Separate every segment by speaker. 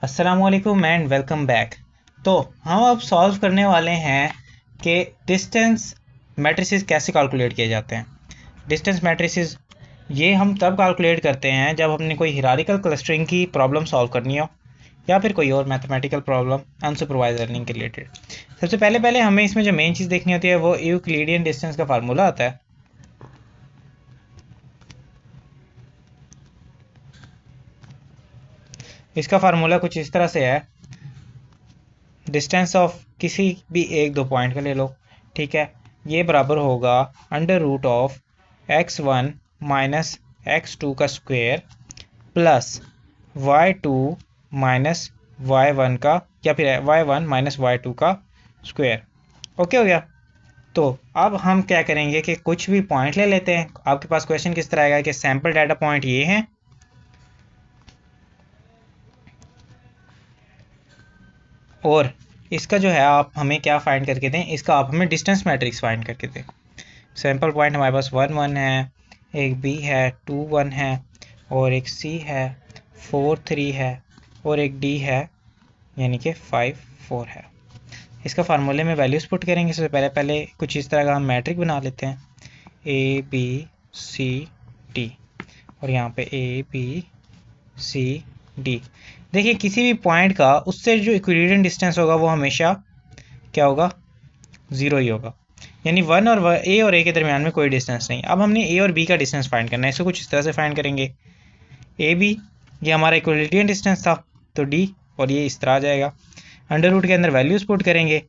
Speaker 1: अस्सलामुअलैकुम and welcome back. तो हम अब सॉल्व करने वाले हैं कि डिस्टेंस मैट्रिसेस कैसे कैलकुलेट किए जाते हैं। डिस्टेंस मैट्रिसेस ये हम तब कैलकुलेट करते हैं जब हमने कोई हिरारिकल क्लस्टरिंग की प्रॉब्लम सॉल्व करनी हो या फिर कोई और मैथमेटिकल प्रॉब्लम अनसुपरवाइज लर्निंग के रिलेटेड। सबसे पहले पहले हमें इसमें जो मेन चीज़ देखनी होती है वो यूक्लिडियन डिस्टेंस का फार्मूला आता है। इसका फार्मूला कुछ इस तरह से है। डिस्टेंस ऑफ किसी भी एक दो पॉइंट का ले लो, ठीक है। ये बराबर होगा under root of x1 minus x2 का square plus y2 minus y1 का या फिर y1 माइनस y2 का स्क्वायर। ओके हो गया। तो अब हम क्या करेंगे कि कुछ भी पॉइंट ले लेते हैं। आपके पास क्वेश्चन किस तरह आएगा कि सैंपल डाटा पॉइंट ये हैं और इसका जो है आप हमें क्या फाइंड करके दें, इसका आप हमें डिस्टेंस मैट्रिक्स फाइंड करके दें। सैंपल पॉइंट हमारे पास 1 1 है, एक बी है 2 1 है और एक सी है 4 3 है और एक डी है यानी कि 5 4 है। इसका फार्मूले में वैल्यूज़ पुट करेंगे। सबसे पहले पहले कुछ इस तरह का हम मैट्रिक बना लेते हैं, ए बी सी डी और यहाँ पे ए बी सी डी। देखिए किसी भी पॉइंट का उससे जो इक्विडियन डिस्टेंस होगा वो हमेशा क्या होगा, ज़ीरो ही होगा। यानी वन और ए के दरमियान में कोई डिस्टेंस नहीं। अब हमने ए और बी का डिस्टेंस फाइंड करना है। इसको कुछ इस तरह से फाइंड करेंगे, ए बी ये हमारा इक्विडियन डिस्टेंस था तो डी और ये इस तरह आ जाएगा। अंडर रूट के अंदर वैल्यूज़ पुट करेंगे,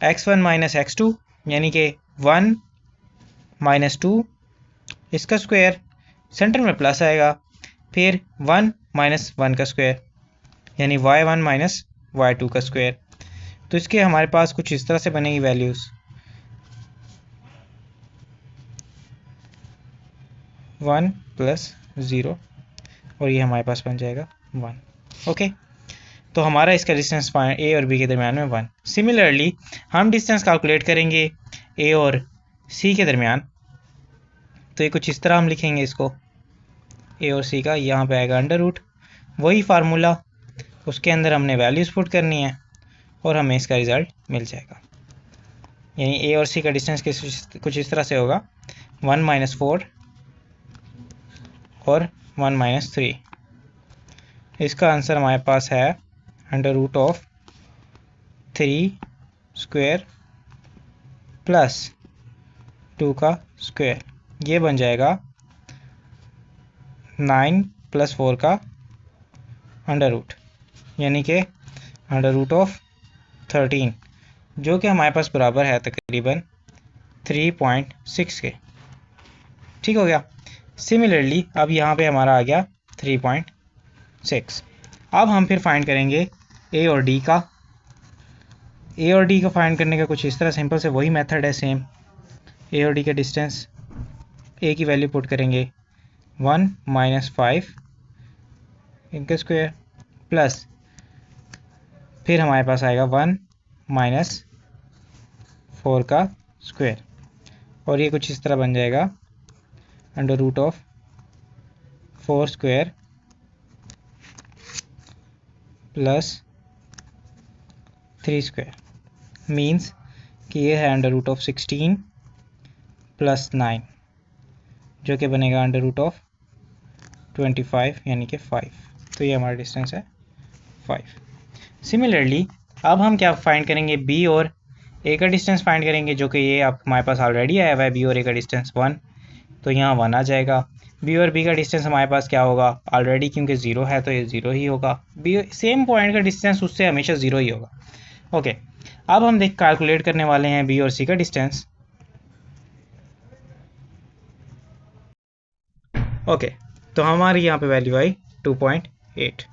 Speaker 1: x1 माइनस x2 यानी कि 1 माइनस 2 इसका स्क्वायर, सेंटर में प्लस आएगा, फिर 1 माइनस 1 का स्क्वायर यानी y1 माइनस y2 का स्क्वायर। तो इसके हमारे पास कुछ इस तरह से बनेगी वैल्यूज़, 1 प्लस 0 और ये हमारे पास बन जाएगा 1। ओके, तो हमारा इसका डिस्टेंस ए और बी के दरमियान में 1। सिमिलरली हम डिस्टेंस कैलकुलेट करेंगे ए और सी के दरमियान। तो ये कुछ इस तरह हम लिखेंगे इसको, ए और सी का यहाँ पे आएगा अंडर रूट, वही फार्मूला, उसके अंदर हमने वैल्यूज़ पुट करनी है और हमें इसका रिज़ल्ट मिल जाएगा। यानी ए और सी का डिस्टेंस कुछ इस तरह से होगा 1 माइनस 4 और 1 माइनस 3। इसका आंसर हमारे पास है under root of 3 square plus 2 का स्क्वायर, ये बन जाएगा 9 प्लस 4 का अंडर रूट यानी कि अंडर रूट ऑफ 13, जो कि हमारे पास बराबर है तकरीबन 3.6 के। ठीक हो गया। सिमिलरली अब यहाँ पे हमारा आ गया 3.6। अब हम फिर फाइंड करेंगे ए और डी का। ए और डी का फाइंड करने का कुछ इस तरह सिंपल से वही मेथड है सेम। ए और डी का डिस्टेंस, ए की वैल्यू पुट करेंगे 1 माइनस 5 इनका स्क्वायर प्लस फिर हमारे पास आएगा 1 माइनस 4 का स्क्वायर और ये कुछ इस तरह बन जाएगा under root of 4 square plus 3 square means कि ये है अंडर रूट ऑफ 16 प्लस 9 जो कि बनेगा अंडर रूट ऑफ 25 यानी कि 5। तो ये हमारा डिस्टेंस है 5। सिमिलरली अब हम क्या फाइंड करेंगे, बी और ए का डिस्टेंस फाइंड करेंगे, जो कि ये आप हमारे पास ऑलरेडी आया हुआ है बी और ए का डिस्टेंस 1, तो यहाँ 1 आ जाएगा। बी और बी का डिस्टेंस हमारे पास क्या होगा ऑलरेडी, क्योंकि 0 है तो ये 0 ही होगा। बी सेम पॉइंट का डिस्टेंस उससे हमेशा 0 ही होगा। ओके, अब हम देख कैलकुलेट करने वाले हैं बी और सी का डिस्टेंस। ओके, तो हमारी यहाँ पे वैल्यू आई 2.8।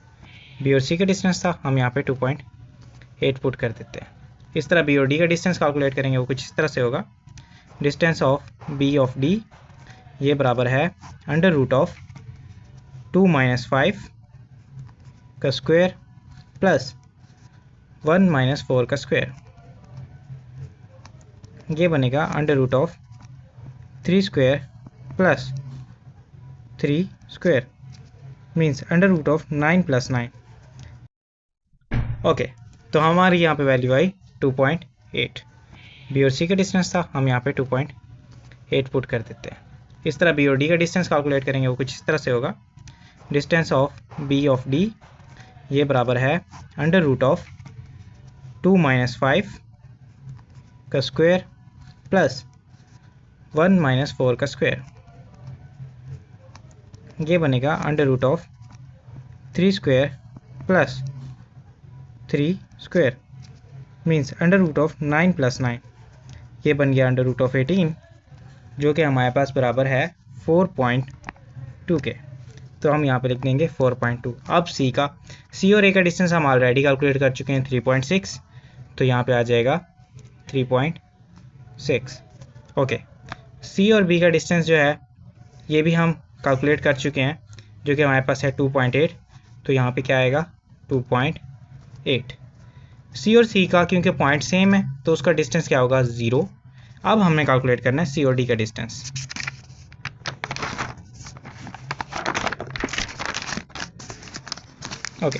Speaker 1: बी और सी का डिस्टेंस था, हम यहाँ पे 2.8 पुट कर देते हैं। इस तरह बी और डी का डिस्टेंस कैलकुलेट करेंगे, वो कुछ इस तरह से होगा, distance of B of D ये बराबर है अंडर रूट ऑफ 2 माइनस 5 का स्क्वायर प्लस 1 माइनस 4 का स्क्वायर, ये बनेगा under root of 3 square plus 3 square. Means under root of 9 + 9। Okay, तो हमारी यहाँ पे वैल्यू आई 2.8। बी और सी का डिस्टेंस था, हम यहाँ पे 2.8 पुट कर देते हैं। इस तरह बी और डी का डिस्टेंस कैलकुलेट करेंगे, वो कुछ इस तरह से होगा। Distance of B of D ये बराबर है अंडर रूट ऑफ 2 - 5 का स्क्वायर प्लस 1 - 4 का स्क्वायर। ये बनेगा under root of 3 square plus 3 square means under root of 9 + 9। ये बन गया अंडर रूट ऑफ 18, जो कि हमारे पास बराबर है 4.2 के। तो हम यहाँ पे लिख देंगे 4.2। अब सी और ए का डिस्टेंस हम ऑलरेडी कैलकुलेट कर चुके हैं 3.6, तो यहाँ पे आ जाएगा 3.6। ओके, सी और बी का डिस्टेंस जो है ये भी हम कैलकुलेट कर चुके हैं, जो कि हमारे पास है 2.8, तो यहाँ पे क्या आएगा 2.8। सी और सी का क्योंकि पॉइंट सेम है तो उसका डिस्टेंस क्या होगा 0। अब हमने कैलकुलेट करना है सी और डी का डिस्टेंस। ओके,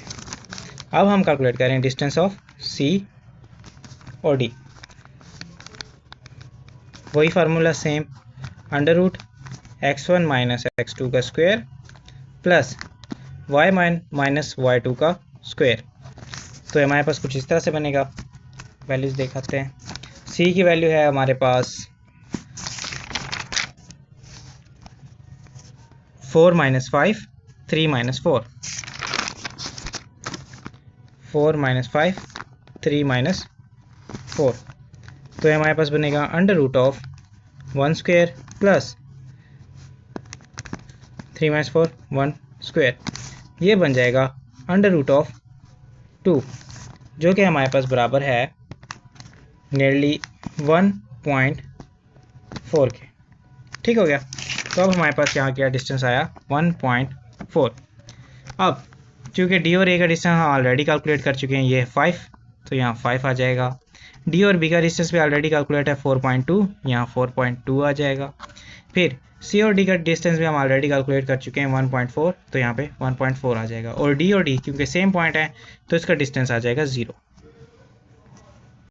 Speaker 1: अब हम कैलकुलेट करें डिस्टेंस ऑफ सी और डी। वही formula same, under root x1 - x2 का स्क्वायर प्लस y - y2 का स्क्वायर। तो हमारे पास कुछ इस तरह से बनेगा। वैल्यूज देखाते हैं। सी की वैल्यू है हमारे पास 4 - 5 3 - 4 4 - 5 3 - 4। तो हमारे पास बनेगा under root of 1 square plus 3 - 4 1 square. ये बन जाएगा अंडर रूट ऑफ 2, जो कि हमारे पास बराबर है नियरली 1.4 के। ठीक हो गया। तो अब हमारे पास यहाँ क्या डिस्टेंस आया 1.4। अब चूँकि डी और ए का डिस्टेंस हम ऑलरेडी कैलकुलेट कर चुके हैं, ये 5, तो यहाँ 5 आ जाएगा। डी और बी का डिस्टेंस भी ऑलरेडी कैलकुलेट है 4.2, यहाँ 4.2 आ जाएगा। फिर सी और डी का डिस्टेंस भी हम ऑलरेडी कैलकुलेट कर चुके हैं 1.4, तो यहाँ पे 1.4 आ जाएगा। और डी क्योंकि सेम पॉइंट है तो इसका डिस्टेंस आ जाएगा 0।